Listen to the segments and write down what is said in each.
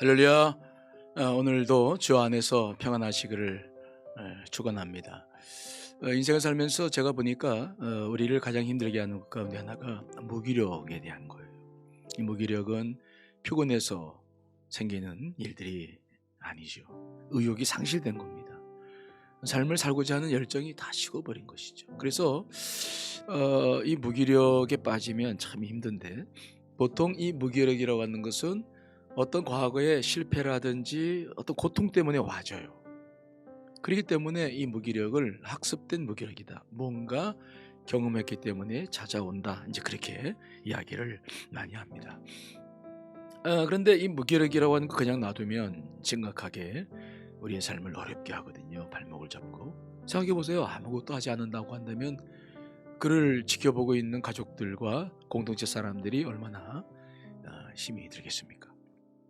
할렐루야. 오늘도 주 안에서 평안하시기를 축원합니다. 인생을 살면서 제가 보니까 우리를 가장 힘들게 하는 것 가운데 하나가 무기력에 대한 거예요. 이 무기력은 피곤해서 생기는 일들이 아니죠. 의욕이 상실된 겁니다. 삶을 살고자 하는 열정이 다 식어버린 것이죠. 그래서 이 무기력에 빠지면 참 힘든데, 보통 이 무기력이라고 하는 것은 어떤 과거의 실패라든지 어떤 고통 때문에 와져요. 그렇기 때문에 이 무기력을 학습된 무기력이다, 뭔가 경험했기 때문에 찾아온다, 이제 그렇게 이야기를 많이 합니다. 그런데 이 무기력이라고 하는 거 그냥 놔두면 심각하게 우리의 삶을 어렵게 하거든요. 발목을 잡고 생각해 보세요. 아무것도 하지 않는다고 한다면 그를 지켜보고 있는 가족들과 공동체 사람들이 얼마나 힘이 들겠습니까?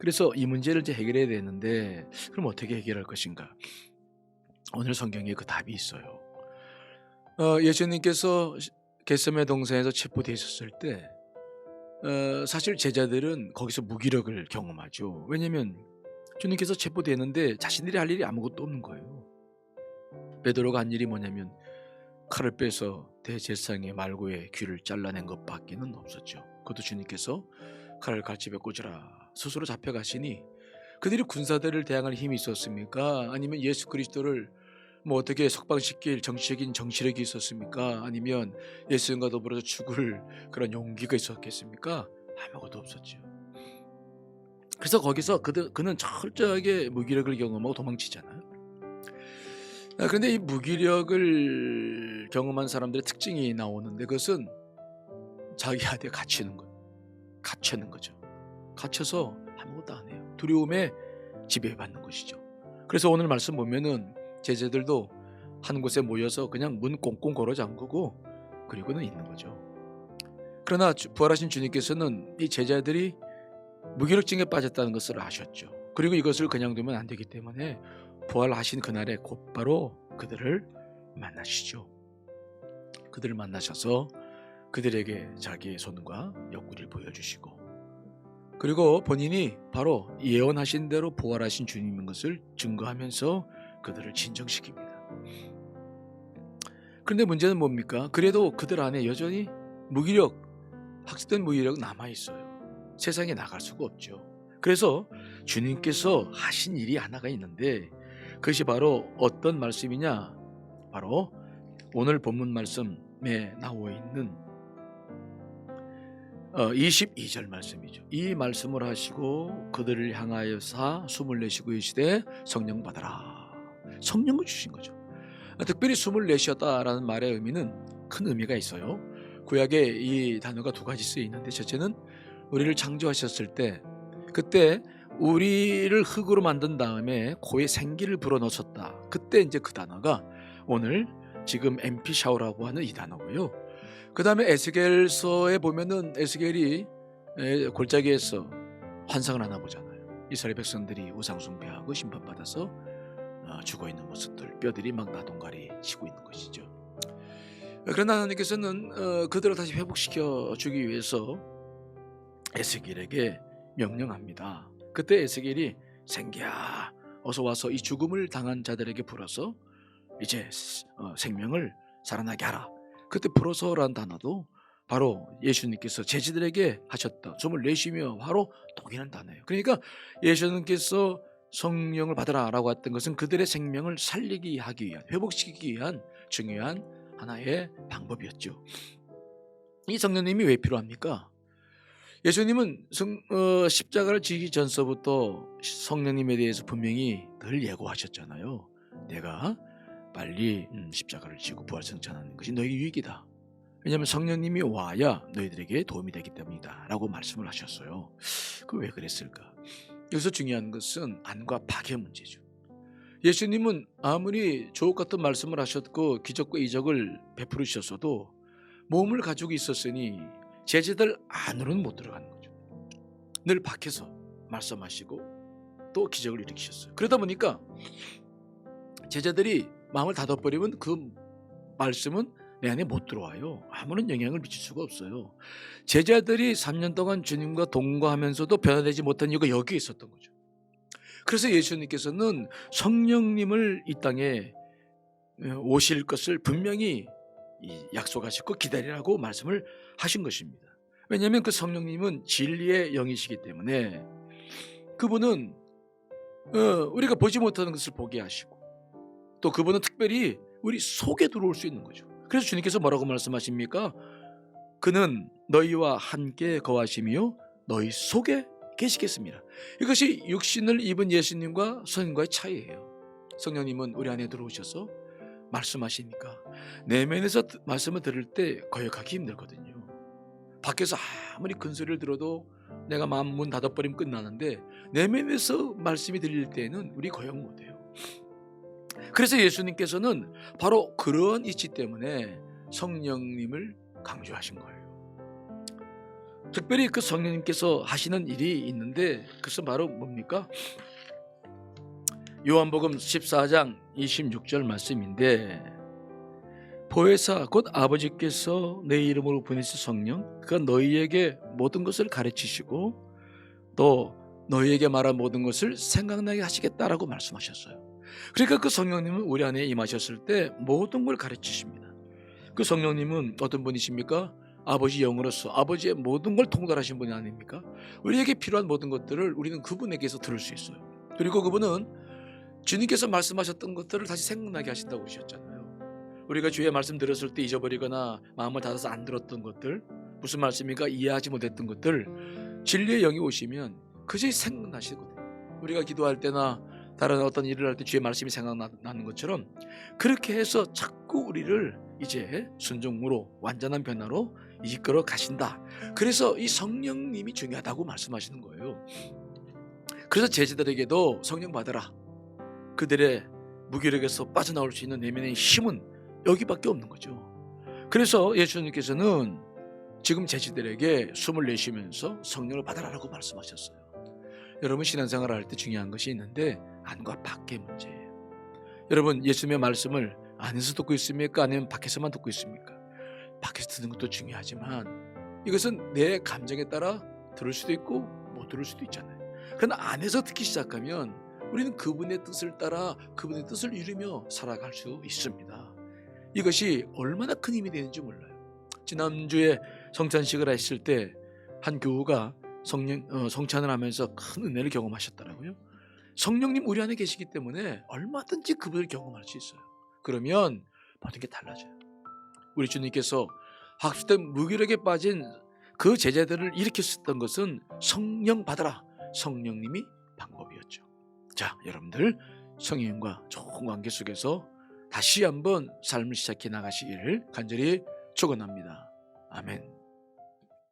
그래서 이 문제를 이제 해결해야 되는데, 그럼 어떻게 해결할 것인가? 오늘 성경에 그 답이 있어요. 예수님께서 겟세마네 동산에서 체포되셨을 때 사실 제자들은 거기서 무기력을 경험하죠. 왜냐하면 주님께서 체포되는데 자신들이 할 일이 아무것도 없는 거예요. 베드로가 한 일이 뭐냐면 칼을 빼서 대제사장의 말고의 귀를 잘라낸 것밖에는 없었죠. 그것도 주님께서 칼을 갈집에 꽂으라 스스로 잡혀가시니, 그들이 군사들을 대항할 힘이 있었습니까? 아니면 예수 그리스도를 뭐 어떻게 석방시킬 정치적인 정치력이 있었습니까? 아니면 예수님과 더불어서 죽을 그런 용기가 있었겠습니까? 아무것도 없었죠. 그래서 거기서 그는 철저하게 무기력을 경험하고 도망치잖아요. 그런데 이 무기력을 경험한 사람들의 특징이 나오는데, 그것은 자기한테 갇히는 거죠. 갇혀서 아무것도 안 해요. 두려움에 지배받는 것이죠. 그래서 오늘 말씀 보면은 제자들도 한 곳에 모여서 그냥 문 꽁꽁 걸어 잠그고 그리고는 있는 거죠. 그러나 부활하신 주님께서는 이 제자들이 무기력증에 빠졌다는 것을 아셨죠. 그리고 이것을 그냥 두면 안 되기 때문에 부활하신 그날에 곧바로 그들을 만나시죠. 그들을 만나셔서 그들에게 자기의 손과 옆구리를 보여주시고, 그리고 본인이 바로 예언하신 대로 부활하신 주님인 것을 증거하면서 그들을 진정시킵니다. 그런데 문제는 뭡니까? 그래도 그들 안에 여전히 학습된 무기력은 남아있어요. 세상에 나갈 수가 없죠. 그래서 주님께서 하신 일이 하나가 있는데, 그것이 바로 어떤 말씀이냐? 바로 오늘 본문 말씀에 나와 있는 22절 말씀이죠. 이 말씀을 하시고 그들을 향하여서 숨을 내쉬고 이르시되 성령 받아라. 성령을 주신 거죠. 특별히 숨을 내쉬었다라는 말의 의미는 큰 의미가 있어요. 구약에 이 단어가 두 가지 쓰여 있는데, 첫째는 우리를 창조하셨을 때, 그때 우리를 흙으로 만든 다음에 코에 생기를 불어넣으셨다. 그때 이제 그 단어가 오늘 지금 MP 샤워라고 하는 이 단어고요. 그 다음에 에스겔서에 보면은 에스겔이 골짜기에서 환상을 하나 보잖아요. 이스라엘 백성들이 우상 숭배하고 심판받아서 죽어있는 모습들, 뼈들이 막 나동가리 치고 있는 것이죠. 그러나 하나님께서는 그들을 다시 회복시켜 주기 위해서 에스겔에게 명령합니다. 그때 에스겔이 생기야 어서 와서 이 죽음을 당한 자들에게 불어서 이제 생명을 살아나게 하라. 그때 불어서라는 단어도 바로 예수님께서 제자들에게 하셨던 숨을 내쉬며 바로 동일한 단어예요. 그러니까 예수님께서 성령을 받으라라고 했던 것은 그들의 생명을 살리기 하기 위한, 회복시키기 위한 중요한 하나의 방법이었죠. 이 성령님이 왜 필요합니까? 예수님은 십자가를 지기 전서부터 성령님에 대해서 분명히 늘 예고하셨잖아요. 내가 빨리 십자가를 지고 부활승천하는 것이 너희 유익이다. 왜냐하면 성령님이 와야 너희들에게 도움이 되기 때문이다 라고 말씀을 하셨어요. 그 왜 그랬을까? 여기서 중요한 것은 안과 박의 문제죠. 예수님은 아무리 주옥 같은 말씀을 하셨고 기적과 이적을 베풀으셨어도 몸을 가지고 있었으니 제자들 안으로는 못 들어가는 거죠. 늘 밖에서 말씀하시고 또 기적을 일으키셨어요. 그러다 보니까 제자들이 마음을 닫아버리면 그 말씀은 내 안에 못 들어와요. 아무런 영향을 미칠 수가 없어요. 제자들이 3년 동안 주님과 동거하면서도 변화되지 못한 이유가 여기에 있었던 거죠. 그래서 예수님께서는 성령님을 이 땅에 오실 것을 분명히 약속하셨고 기다리라고 말씀을 하신 것입니다. 왜냐하면 그 성령님은 진리의 영이시기 때문에 그분은 우리가 보지 못하는 것을 보게 하시고 또 그분은 특별히 우리 속에 들어올 수 있는 거죠. 그래서 주님께서 뭐라고 말씀하십니까? 그는 너희와 함께 거하시며 너희 속에 계시겠습니다. 이것이 육신을 입은 예수님과 성령과의 차이예요. 성령님은 우리 안에 들어오셔서 말씀하시니까 내면에서 말씀을 들을 때 거역하기 힘들거든요. 밖에서 아무리 큰 소리를 들어도 내가 마음 문 닫아버리면 끝나는데 내면에서 말씀이 들릴 때에는 우리 거역 못해요. 그래서 예수님께서는 바로 그런 이치 때문에 성령님을 강조하신 거예요. 특별히 그 성령님께서 하시는 일이 있는데 그것은 바로 뭡니까? 요한복음 14장 26절 말씀인데 보혜사 곧 아버지께서 내 이름으로 보내신 성령 그가 너희에게 모든 것을 가르치시고 또 너희에게 말한 모든 것을 생각나게 하시겠다라고 말씀하셨어요. 그러니까 그 성령님은 우리 안에 임하셨을 때 모든 걸 가르치십니다. 그 성령님은 어떤 분이십니까? 아버지 영으로서 아버지의 모든 걸 통달하신 분이 아닙니까? 우리에게 필요한 모든 것들을 우리는 그분에게서 들을 수 있어요. 그리고 그분은 주님께서 말씀하셨던 것들을 다시 생각나게 하신다고 그러셨잖아요. 우리가 주의 말씀 들었을 때 잊어버리거나 마음을 닫아서 안 들었던 것들, 무슨 말씀인가 이해하지 못했던 것들 진리의 영이 오시면 그것이 생각나시거든요. 우리가 기도할 때나 다른 어떤 일을 할 때 주의 말씀이 생각나는 것처럼 그렇게 해서 자꾸 우리를 이제 순종으로 완전한 변화로 이끌어 가신다. 그래서 이 성령님이 중요하다고 말씀하시는 거예요. 그래서 제자들에게도 성령 받아라. 그들의 무기력에서 빠져나올 수 있는 내면의 힘은 여기밖에 없는 거죠. 그래서 예수님께서는 지금 제자들에게 숨을 내쉬면서 성령을 받아라라고 말씀하셨어요. 여러분 신앙생활을 할 때 중요한 것이 있는데 안과 밖의 문제예요. 여러분 예수님의 말씀을 안에서 듣고 있습니까? 아니면 밖에서만 듣고 있습니까? 밖에서 듣는 것도 중요하지만 이것은 내 감정에 따라 들을 수도 있고 못 들을 수도 있잖아요. 그러나 안에서 듣기 시작하면 우리는 그분의 뜻을 따라 그분의 뜻을 이루며 살아갈 수 있습니다. 이것이 얼마나 큰 힘이 되는지 몰라요. 지난주에 성찬식을 했을 때 한 교우가 성찬을 하면서 큰 은혜를 경험하셨더라고요. 성령님 우리 안에 계시기 때문에 얼마든지 그분을 경험할 수 있어요. 그러면 모든 게 달라져요. 우리 주님께서 학습된 무기력에 빠진 그 제자들을 일으켰었던 것은 성령 받아라. 성령님이 방법이었죠. 자, 여러분들 성령과 좋은 관계 속에서 다시 한번 삶을 시작해 나가시기를 간절히 축원합니다. 아멘.